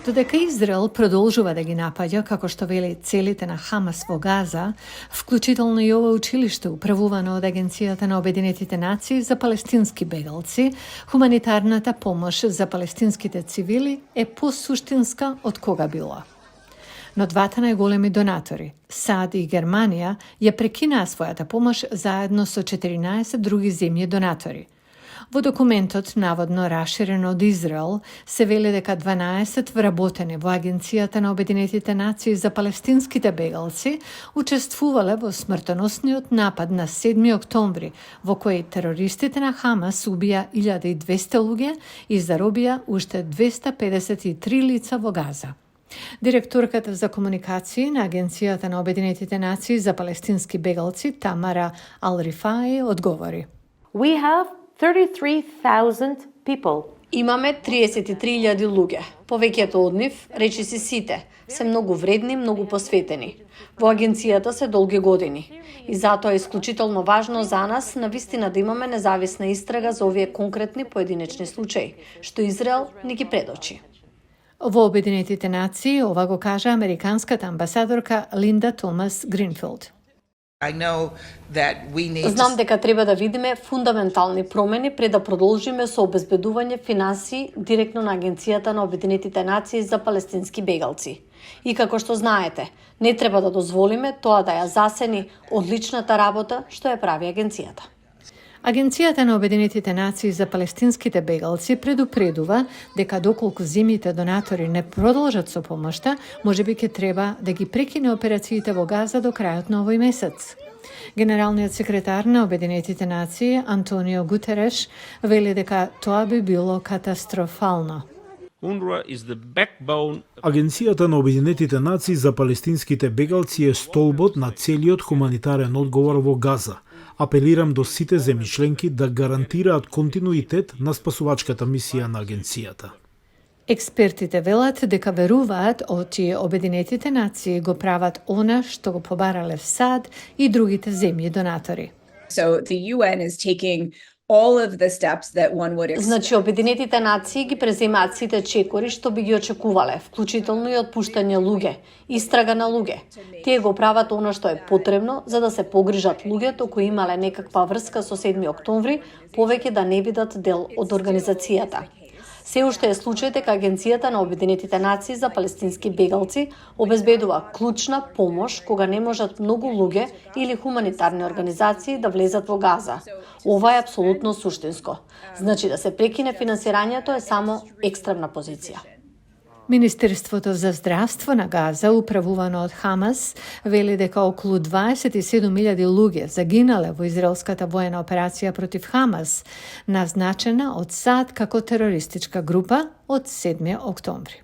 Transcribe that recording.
Додека Израел продолжува да ги напаѓа, како што вели целите на Хамас во Газа, вклучително и ова училиште управувано од Агенцијата на Обединетите нации за палестински бегалци, хуманитарната помош за палестинските цивили е посуштинска од кога било. Но двата најголеми донатори, САД и Германија, ја прекинаа својата помош заедно со 14 други земји донатори. Во документот, наводно раширен од Израел, се вели дека 12 вработени во Агенцијата на Обединетите нации за палестинските бегалци учествувале во смртоносниот напад на 7 октомври, во кој терористите на Хамас убија 1200 луѓе и заробија уште 253 лица во Газа. Директорката за комуникации на Агенцијата на Обединетите нации за палестински бегалци Тамара Ал-Рифаи одговори. We have 33,000 people. Имаме 33,000 луѓе. Повеќето од нив, речиси сите, се многу вредни, многу посветени. Во агенцијата се долги години. И затоа е исклучително важно за нас навистина да имаме независна истрага за овие конкретни поединечни случаи, што Израел не ги предочи. Во Обединетите нации ова го кажа американската амбасадорка Линда Томас Гринфилд. Знам дека треба да видиме фундаментални промени пред да продолжиме со обезбедување финансии директно на Агенцијата на Обединетите нации за палестински бегалци. И како што знаете, не треба да дозволиме тоа да ја засени одличната работа што ја прави агенцијата. Агенцијата на Обединетите нации за палестинските бегалци предупредува дека доколку земјите донатори не продолжат со помошта, можеби ќе треба да ги прекине операциите во Газа до крајот на овој месец. Генералниот секретар на Обединетите нации Антонио Гутереш вели дека тоа би било катастрофално. Агенцијата на Обединетите нации за палестинските бегалци е столбот на целиот хуманитарен одговор во Газа. Апелирам до сите земји членки да гарантираат континуитет на спасувачката мисија на агенцијата. Експертите велат дека веруваат оти Обединетите нации го прават она што го побарале САД и другите земји донатори. So the UN is taking all of the steps that one would expect. Значи, Обединетите нации ги преземаат сите чекори што би ги очекувале, вклучително и отпуштање луѓе, истрага на луѓе. Тие го прават оно што е потребно за да се погрижат луѓето кои имале некаква врска со 7 октомври, повеќе да не бидат дел од организацијата. Се уште е случај дека Агенцијата на Обединетите нации за палестински бегалци обезбедува клучна помош кога не можат многу луѓе или хуманитарни организации да влезат во Газа. Ова е апсолутно суштинско. Значи да се прекине финансирањето е само екстремна позиција. Министерството за здравство на Газа, управувано од Хамас, вели дека околу 27.000 луѓе загинале во израелската воена операција против Хамас, назначена од САД како терористичка група од 7 октомври.